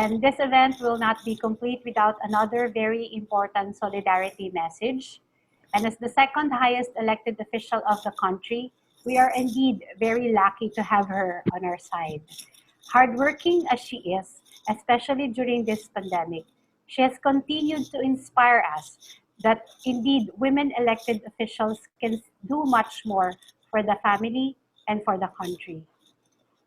And this event will not be complete without another very important solidarity message. And as the second highest elected official of the country, we are indeed very lucky to have her on our side. Hardworking as she is, especially during this pandemic, she has continued to inspire us that indeed women elected officials can do much more for the family and for the country.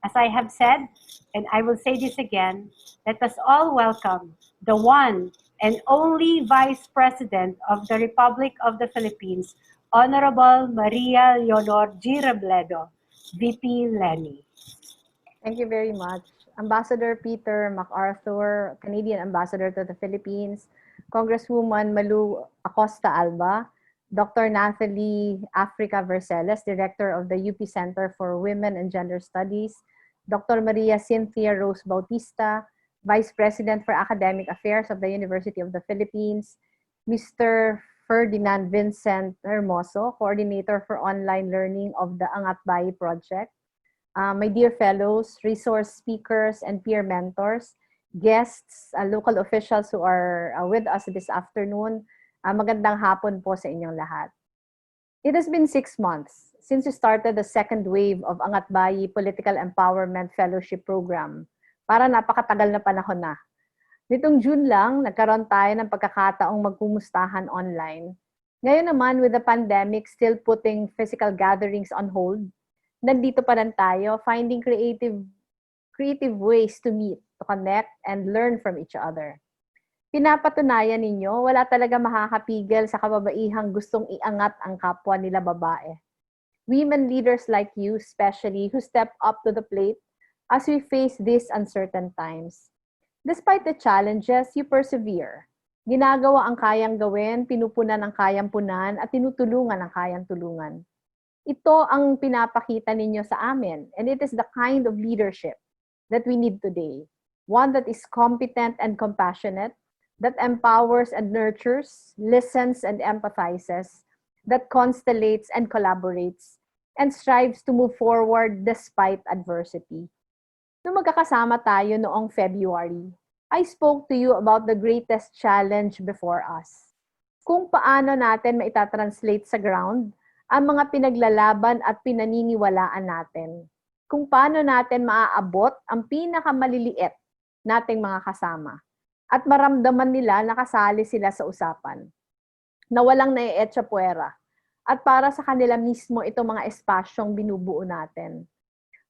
As I have said, and I will say this again, let us all welcome the one and only Vice President of the Republic of the Philippines, Honorable Maria Leonor G. Robredo, VP Leni. Thank you very much. Ambassador Peter MacArthur, Canadian Ambassador to the Philippines, Congresswoman Malu Acosta Alba, Dr. Nathalie Africa Verceles, Director of the UP Center for Women and Gender Studies, Dr. Maria Cynthia Rose Bautista, Vice President for Academic Affairs of the University of the Philippines, Mr. Ferdinand Vincent Hermoso, Coordinator for Online Learning of the Angat Bayi Project, my dear fellows, resource speakers, and peer mentors, guests, local officials who are with us this afternoon, magandang hapon po sa inyong lahat. It has been 6 months since we started the second wave of Angat Bayi Political Empowerment Fellowship Program. Para napakatagal na panahon na. Nitong June lang, nagkaroon tayo ng pagkakataong magkumustahan online. Ngayon naman, with the pandemic still putting physical gatherings on hold, nandito pa rin tayo, finding creative ways to meet, to connect, and learn from each other. Pinapatunayan ninyo, wala talaga makakapigil sa kababaihang gustong iangat ang kapwa nila babae. Women leaders like you, especially, who step up to the plate as we face these uncertain times. Despite the challenges, you persevere. Ginagawa ang kayang gawin, pinupunan ang kayang punan, at tinutulungan ang kayang tulungan. Ito ang pinapakita ninyo sa amin, and it is the kind of leadership that we need today. One that is competent and compassionate, that empowers and nurtures, listens and empathizes, that constellates and collaborates, and strives to move forward despite adversity. Nung magkakasama tayo noong February, I spoke to you about the greatest challenge before us. Kung paano natin maitatranslate sa ground ang mga pinaglalaban at pinaniniwalaan natin. Kung paano natin maaabot ang pinakamaliliit nating mga kasama. At maramdaman nila nakasali sila sa usapan. Na walang naietsa puwera. At para sa kanila mismo itong mga espasyong binubuo natin.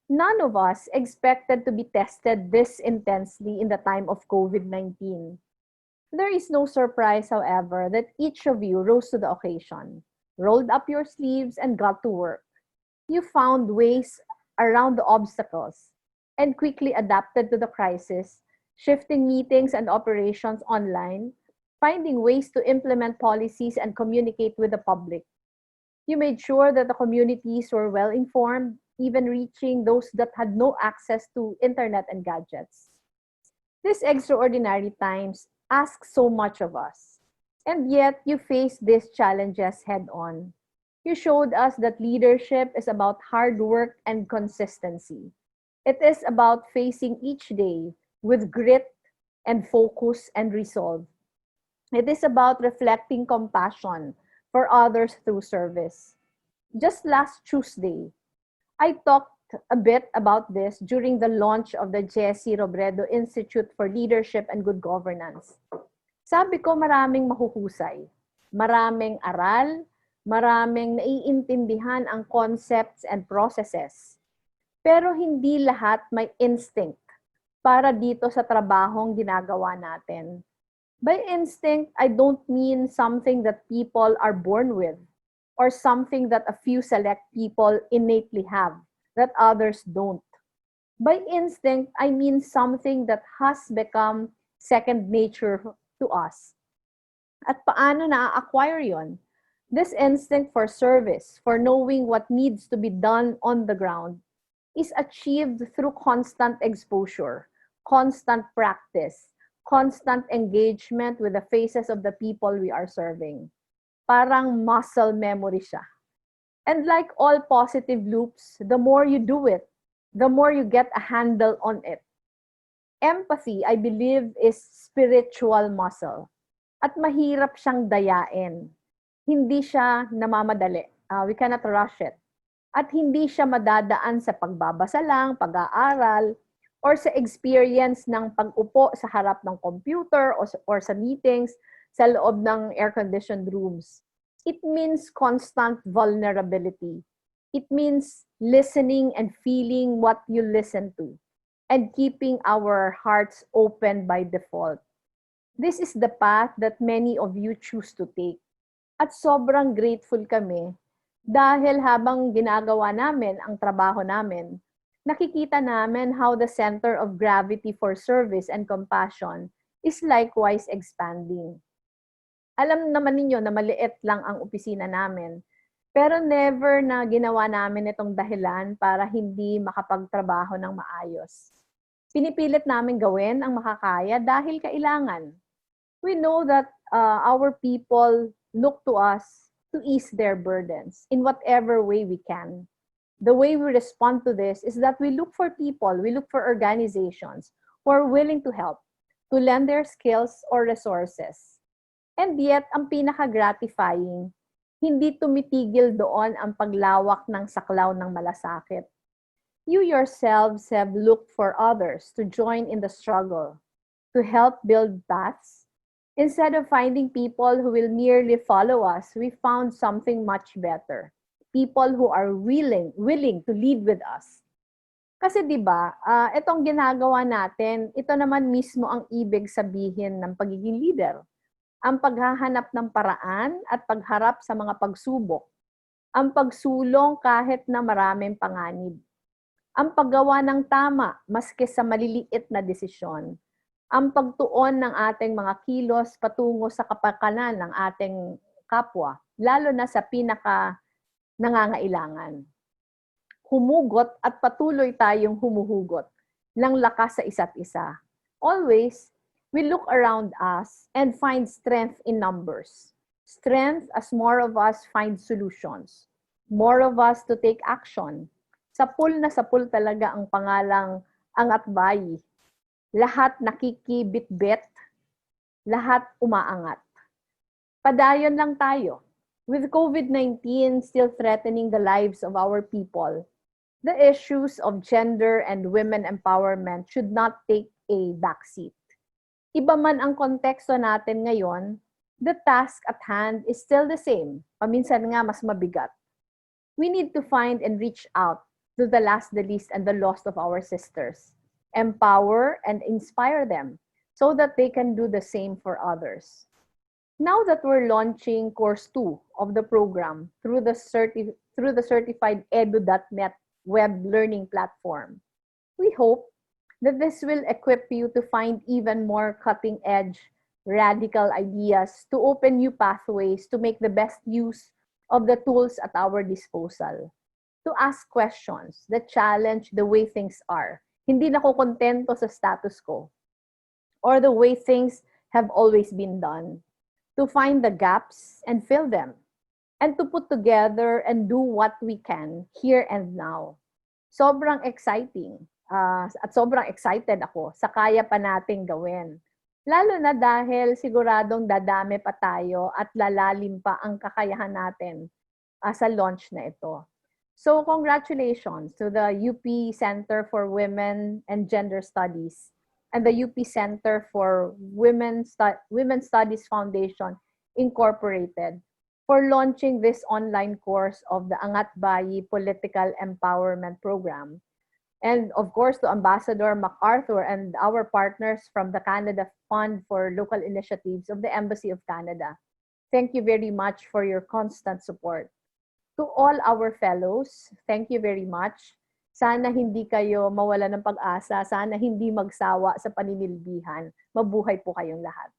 None of us expected to be tested this intensely in the time of COVID-19. There is no surprise, however, that each of you rose to the occasion, rolled up your sleeves, and got to work. You found ways around the obstacles and quickly adapted to the crisis, shifting meetings and operations online, finding ways to implement policies and communicate with the public. You made sure that the communities were well informed, even reaching those that had no access to internet and gadgets. These extraordinary times ask so much of us, and yet you faced these challenges head-on. You showed us that leadership is about hard work and consistency. It is about facing each day with grit and focus and resolve. It is about reflecting compassion for others through service. Just last Tuesday, I talked a bit about this during the launch of the Jesse Robredo Institute for Leadership and Good Governance. Sabi ko maraming mahuhusay, maraming aral, maraming naiintindihan ang concepts and processes. Pero hindi lahat may instinct para dito sa trabahong ginagawa natin. By instinct, I don't mean something that people are born with or something that a few select people innately have that others don't. By instinct, I mean something that has become second nature to us. At paano na-acquire yon? This instinct for service, for knowing what needs to be done on the ground, is achieved through constant exposure, constant practice, constant engagement with the faces of the people we are serving. Parang muscle memory siya. And like all positive loops, the more you do it, the more you get a handle on it. Empathy, I believe, is spiritual muscle. At mahirap siyang dayain. Hindi siya namamadali. We cannot rush it. At hindi siya madadaan sa pagbabasa lang, pag-aaral, or sa experience ng pag-upo sa harap ng computer or sa meetings sa loob ng air-conditioned rooms. It means constant vulnerability. It means listening and feeling what you listen to and keeping our hearts open by default. This is the path that many of you choose to take. At sobrang grateful kami dahil habang ginagawa namin ang trabaho namin, nakikita namin how the center of gravity for service and compassion is likewise expanding. Alam naman ninyo na maliit lang ang opisina namin, pero never na ginawa namin itong dahilan para hindi makapagtrabaho ng maayos. Pinipilit namin gawin ang makakaya dahil kailangan. We know that our people look to us to ease their burdens in whatever way we can. The way we respond to this is that we look for people, we look for organizations who are willing to help, to lend their skills or resources. And yet, ang pinaka-gratifying, hindi tumitigil doon ang paglawak ng saklaw ng malasakit. You yourselves have looked for others to join in the struggle, to help build paths. Instead of finding people who will merely follow us, we found something much better. People who are willing to lead with us. Kasi 'di ba, itong ginagawa natin, ito naman mismo ang ibig sabihin ng pagiging leader. Ang paghahanap ng paraan at pagharap sa mga pagsubok. Ang pagsulong kahit na maraming panganib. Ang paggawa ng tama maski sa maliliit na desisyon. Ang pagtuon ng ating mga kilos patungo sa kapakanan ng ating kapwa, lalo na sa pinaka nangangailangan. Humugot at patuloy tayong humuhugot ng lakas sa isa't isa. Always, we look around us and find strength in numbers. Strength as more of us find solutions. More of us to take action. Sapul na sapul talaga ang pangalang Angat Bayi. Lahat nakikibit-bit, lahat umaangat. Padayon lang tayo. With COVID-19 still threatening the lives of our people, the issues of gender and women empowerment should not take a backseat. Iba man ang konteksto natin ngayon, the task at hand is still the same. Paminsan nga mas mabigat. We need to find and reach out to the last, the least, and the lost of our sisters. Empower and inspire them so that they can do the same for others. Now that we're launching course 2 of the program through the certified edu.net web learning platform, we hope that this will equip you to find even more cutting-edge, radical ideas to open new pathways to make the best use of the tools at our disposal. To ask questions that challenge the way things are. Hindi nakokontento sa status quo or the way things have always been done. To find the gaps and fill them. And to put together and do what we can here and now. Sobrang exciting. At sobrang excited ako sa kaya pa nating gawin. Lalo na dahil siguradong dadami pa tayo at lalalim pa ang kakayahan natin sa launch na ito. So congratulations to the UP Center for Women and Gender Studies and the UP Center for Women's Studies Foundation Incorporated for launching this online course of the Angat Bayi Political Empowerment Program. And of course, to Ambassador MacArthur and our partners from the Canada Fund for Local Initiatives of the Embassy of Canada. Thank you very much for your constant support. To all our fellows, thank you very much. Sana hindi kayo mawala ng pag-asa. Sana hindi magsawa sa paninilbihan. Mabuhay po kayong lahat.